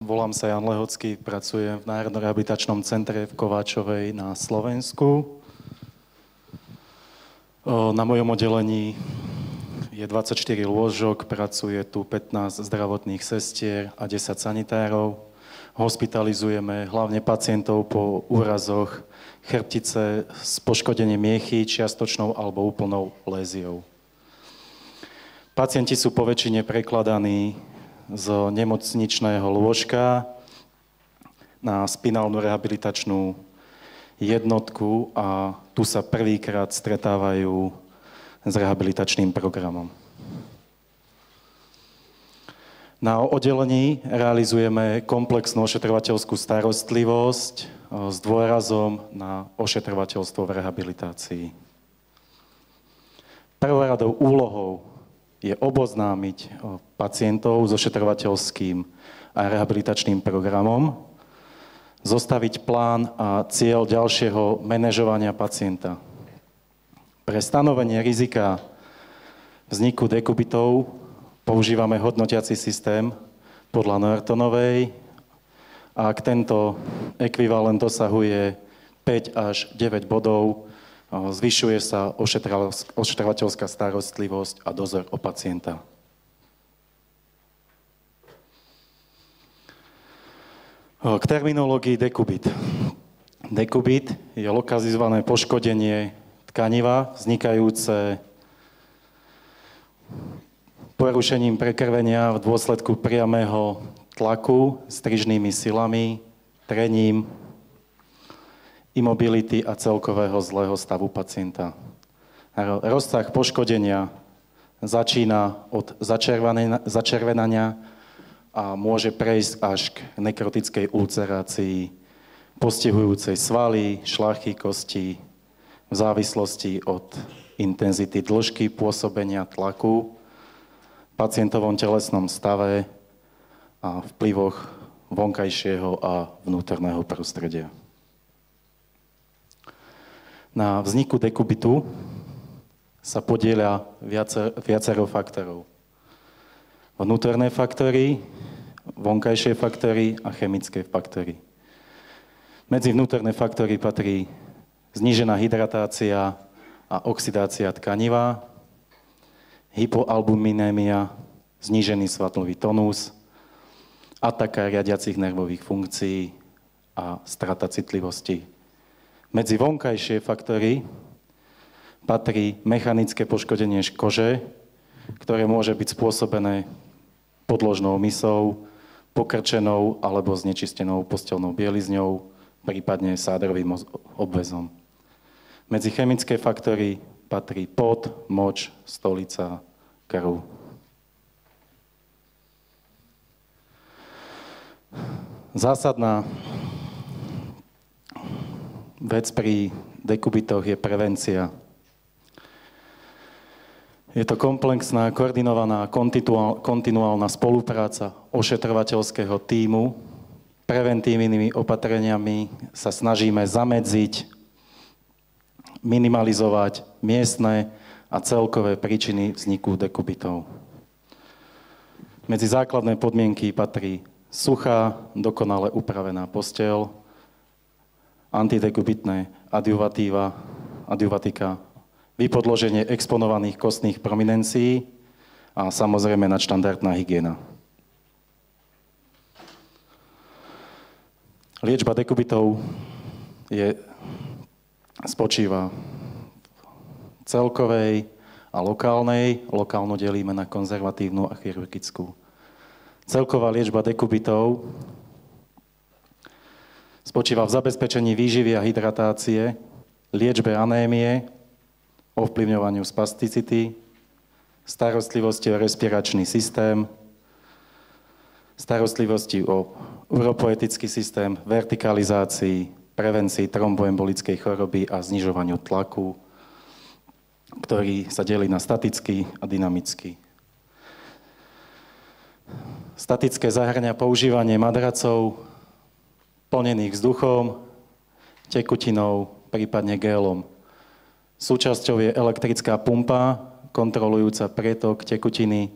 Volám sa Jan Lehocký, pracujem v Národnom rehabilitačnom centre v Kováčovej na Slovensku. Na mojom oddelení je 24 lôžok, pracuje tu 15 zdravotných sestier a 10 sanitárov. Hospitalizujeme hlavne pacientov po úrazoch chrbtice s poškodením miechy, čiastočnou alebo úplnou léziou. Pacienti sú poväčšine prekladaní z nemocničného lôžka na spinálnu rehabilitačnú jednotku a tu sa prvýkrát stretávajú s rehabilitačným programom. Na oddelení realizujeme komplexnú ošetrovateľskú starostlivosť s dôrazom na ošetrovateľstvo v rehabilitácii. Prvoradou úlohou je oboznámiť pacientov s ošetrovateľským a rehabilitačným programom, zostaviť plán a cieľ ďalšieho manažovania pacienta. Pre stanovenie rizika vzniku dekubitov používame hodnotiaci systém podľa Nortonovej a ak tento ekvivalent dosahuje 5 až 9 bodov, zvyšuje sa ošetrovateľská starostlivosť a dozor o pacienta. K terminológii dekubit. Dekubit je lokalizované poškodenie tkaniva vznikajúce porušením prekrvenia v dôsledku priamého tlaku strižnými silami, trením, imobility a celkového zlého stavu pacienta. Rozsah poškodenia začína od začervenania a môže prejsť až k nekrotickej ulcerácii, postihujúcej svaly, šlachy, kosti, v závislosti od intenzity dĺžky pôsobenia tlaku, pacientovom telesnom stave a vplyvoch vonkajšieho a vnútorného prostredia. Na vzniku dekubitu sa podieľa viacero faktorov. Vnútorné faktory, vonkajšie faktory a chemické faktory. Medzi vnútorné faktory patrí znížená hydratácia a oxidácia tkaniva, hypoalbuminémia, znížený svalový tonus, ataka riadiacich nervových funkcií a strata citlivosti. Medzi vonkajšie faktory patrí mechanické poškodenie kože, ktoré môže byť spôsobené podložnou mysou, pokrčenou alebo znečistenou posteľnou bielizňou, prípadne sádrovým obväzom. Medzi chemické faktory patrí pot, moč, stolica, krv. Zásadná vec pri dekubitoch je prevencia. Je to komplexná, koordinovaná, kontinuálna spolupráca ošetrovateľského tímu. Preventívnymi opatreniami sa snažíme zamedziť, minimalizovať miestne a celkové príčiny vzniku dekubitov. Medzi základné podmienky patrí suchá, dokonale upravená posteľ, antidekubitné adjuvatika, vypodloženie exponovaných kostných prominencií a samozrejme nadštandardná hygiena. Liečba dekubitov spočíva v celkovej a lokálnej. Lokálnu delíme na konzervatívnu a chirurgickú. Celková liečba dekubitov spočíva v zabezpečení výživy a hydratácie, liečbe anémie, ovplyvňovaniu spasticity, starostlivosti o respiračný systém, starostlivosti o uropoetický systém, vertikalizácii, prevencii tromboembolickej choroby a znižovaniu tlaku, ktorý sa delí na statický a dynamický. Statické zahŕňa používanie madracov plnených vzduchom, tekutinou, prípadne gélom. Súčasťou je elektrická pumpa, kontrolujúca prietok tekutiny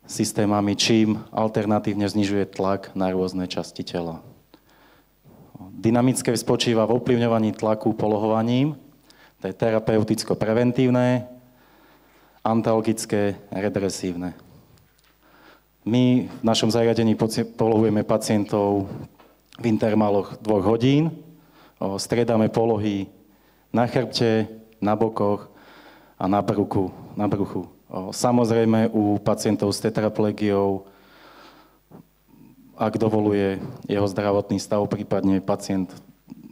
systémami, čím alternatívne znižuje tlak na rôzne časti tela. Dynamické spočíva v ovplyvňovaní tlaku polohovaním, to je terapeuticko-preventívne, antalgické, redresívne. My v našom zariadení polohujeme pacientov v intervaloch 2 hodín, striedame polohy na chrbte, na bokoch a na bruchu. Samozrejme u pacientov s tetraplegiou, ak dovoluje jeho zdravotný stav, prípadne pacient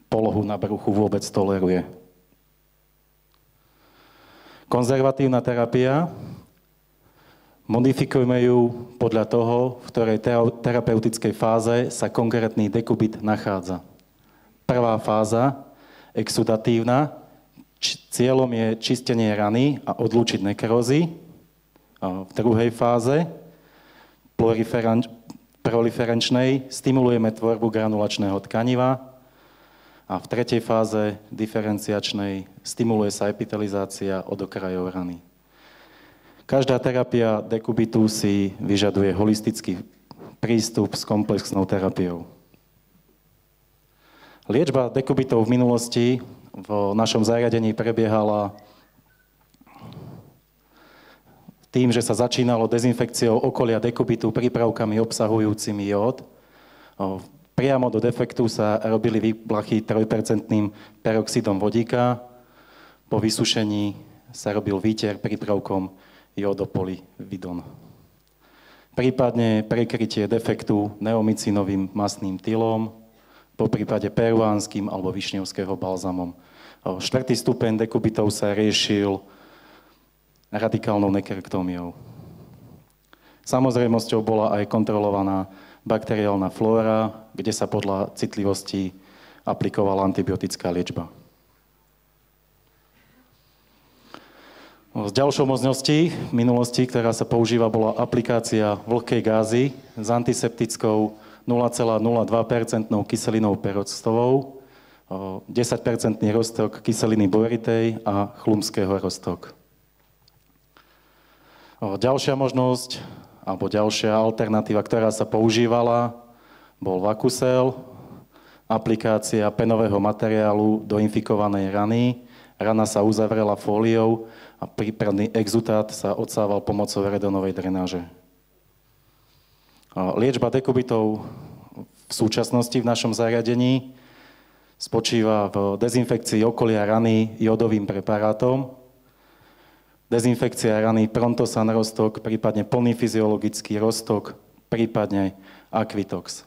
polohu na bruchu vôbec toleruje. Konzervatívna terapia. Modifikujeme ju podľa toho, v ktorej terapeutickej fáze sa konkrétny dekubit nachádza. Prvá fáza, exudatívna, cieľom je čistenie rany a odlúčiť nekrózy. V druhej fáze, proliferančnej, stimulujeme tvorbu granulačného tkaniva a v tretej fáze, diferenciačnej, stimuluje sa epitelizácia od okrajov rany. Každá terapia dekubitu si vyžaduje holistický prístup s komplexnou terapiou. Liečba dekubitov v minulosti v našom zariadení prebiehala tým, že sa začínalo dezinfekciou okolia dekubitu prípravkami obsahujúcimi jód. Priamo do defektu sa robili výplachy 3% peroxidom vodíka. Po vysušení sa robil výter prípravkom jódopolyvidon. Prípadne prekrytie defektu neomycinovým mastným tylom, po prípade peruánskym alebo višňovského balzamom. 4. stupeň dekubitov sa riešil radikálnou nekrektómiou. Samozrejmosťou bola aj kontrolovaná bakteriálna flóra, kde sa podľa citlivosti aplikovala antibiotická liečba. Z ďalšou možností v minulosti, ktorá sa používa, bola aplikácia vlhkej gázy s antiseptickou 0,02% kyselinou peroctovou, 10% roztok kyseliny boritej a chlumského roztok. Ďalšia možnosť, alebo ďalšia alternatíva, ktorá sa používala, bol vakusel, aplikácia penového materiálu do infikovanej rany. Rana sa uzavrela fóliou a prípadný exudát sa odsával pomocou redonovej drenáže. Liečba dekubitov v súčasnosti v našom zariadení spočíva v dezinfekcii okolia rany jódovým preparátom, dezinfekcia rany Prontosan roztok, prípadne plný fyziologický roztok, prípadne Aquitox.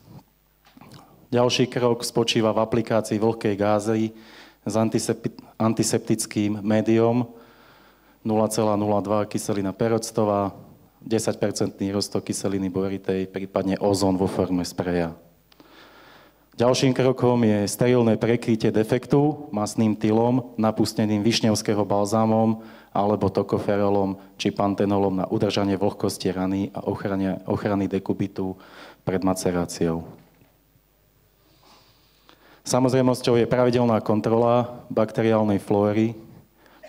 Ďalší krok spočíva v aplikácii vlhkej gázy s antiseptickým médium 0,02 kyselina peroctová, 10% roztok kyseliny boritej, prípadne ozón vo forme spreja. Ďalším krokom je sterilné prekrytie defektu mastným tylom napusteným višňovského balzámom alebo tokoferolom či pantenolom na udržanie vlhkosti rany a ochrany dekubitu pred maceráciou. Samozrejmosťou je pravidelná kontrola bakteriálnej flóry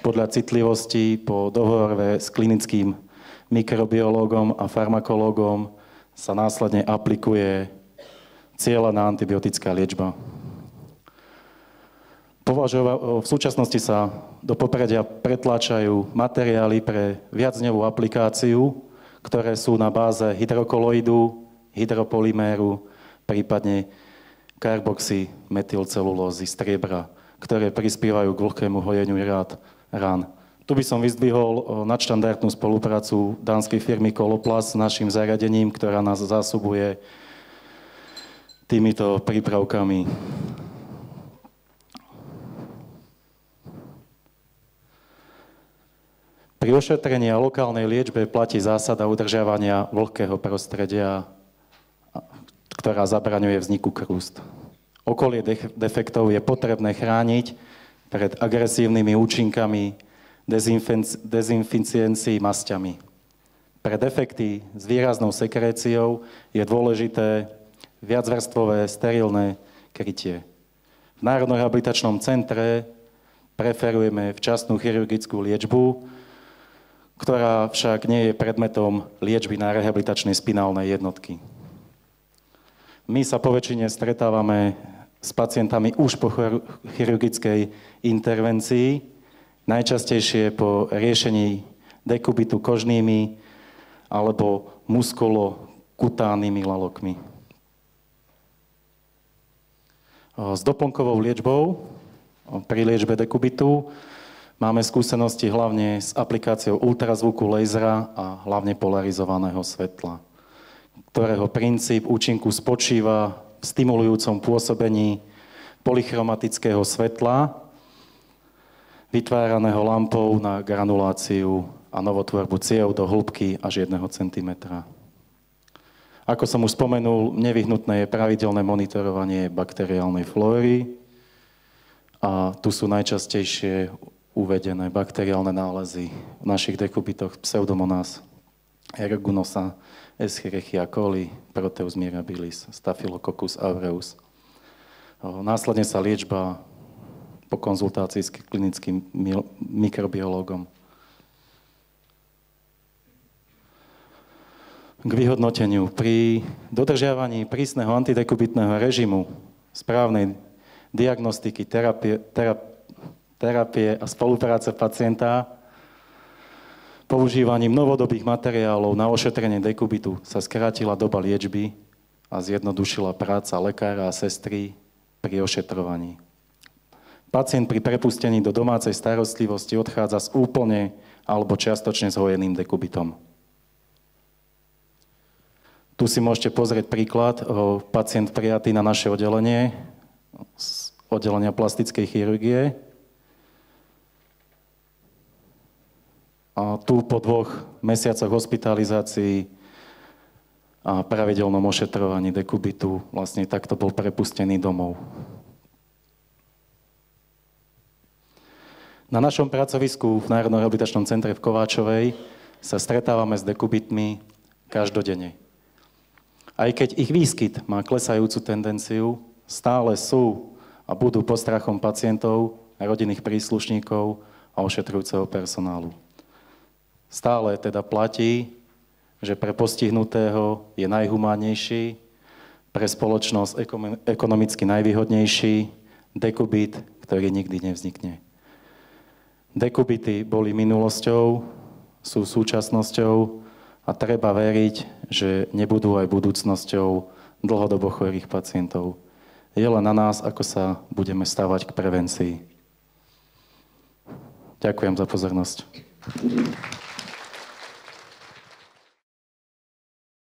podľa citlivosti po dohovore s klinickým mikrobiológom a farmakológom sa následne aplikuje cielená antibiotická liečba. V súčasnosti sa do popredia pretláčajú materiály pre viacdňovú aplikáciu, ktoré sú na báze hydrokoloidu, hydropolyméru, prípadne karboxymetylcelulózy, striebra, ktoré prispievajú k vlhkému hojeniu rán. Tu by som vyzdvihol nadštandardnú spoluprácu dánskej firmy Coloplast s našim zariadením, ktorá nás zásobuje týmito prípravkami. Pri ošetrení a lokálnej liečbe platí zásada udržiavania vlhkého prostredia, ktorá zabraňuje vzniku krúst. Okolie defektov je potrebné chrániť pred agresívnymi účinkami dezinficiencií masťami. Pre defekty s výraznou sekréciou je dôležité viacvrstvové sterilné krytie. V Národnom rehabilitačnom centre preferujeme včasnú chirurgickú liečbu, ktorá však nie je predmetom liečby na rehabilitačnej spinálnej jednotky. My sa poväčšine stretávame s pacientami už po chirurgickej intervencii, najčastejšie po riešení dekubitu kožnými alebo muskulokutánnymi lalokmi. S doplnkovou liečbou pri liečbe dekubitu máme skúsenosti hlavne s aplikáciou ultrazvuku, laserá a hlavne polarizovaného svetla, ktorého princíp účinku spočíva v stimulujúcom pôsobení polychromatického svetla, vytváraného lampou na granuláciu a novotvorbu ciev do hĺbky až 1 cm. Ako som už spomenul, nevyhnutné je pravidelné monitorovanie bakteriálnej flóry a tu sú najčastejšie uvedené bakteriálne nálezy v našich dekubitoch Pseudomonas aeruginosa, Escherichia coli, Proteus mirabilis, Staphylococcus aureus. Následne sa liečba po konzultácii s klinickým mikrobiológom. K vyhodnoteniu. Pri dodržiavaní prísneho antidekubitného režimu, správnej diagnostiky, terapie a spolupráce pacienta, používaním novodobých materiálov na ošetrenie dekubitu sa skrátila doba liečby a zjednodušila práca lekára a sestry pri ošetrovaní. Pacient pri prepustení do domácej starostlivosti odchádza s úplne alebo čiastočne zhojeným dekubitom. Tu si môžete pozrieť príklad. Pacient prijatý na naše oddelenie, z oddelenia plastickej chirurgie. A tu po 2 mesiacoch hospitalizácií a pravidelnom ošetrovaní dekubitu vlastne takto bol prepustený domov. Na našom pracovisku v Národnom rehabilitačnom centre v Kováčovej sa stretávame s dekubitmi každodenne. Aj keď ich výskyt má klesajúcu tendenciu, stále sú a budú pod strachom pacientov, rodinných príslušníkov a ošetrujúceho personálu. Stále teda platí, že pre postihnutého je najhumánnejší, pre spoločnosť ekonomicky najvýhodnejší dekubit, ktorý nikdy nevznikne. Dekubity boli minulosťou, sú súčasnosťou a treba veriť, že nebudú aj budúcnosťou dlhodobo chorých pacientov. Je len na nás, ako sa budeme stavať k prevencii. Ďakujem za pozornosť.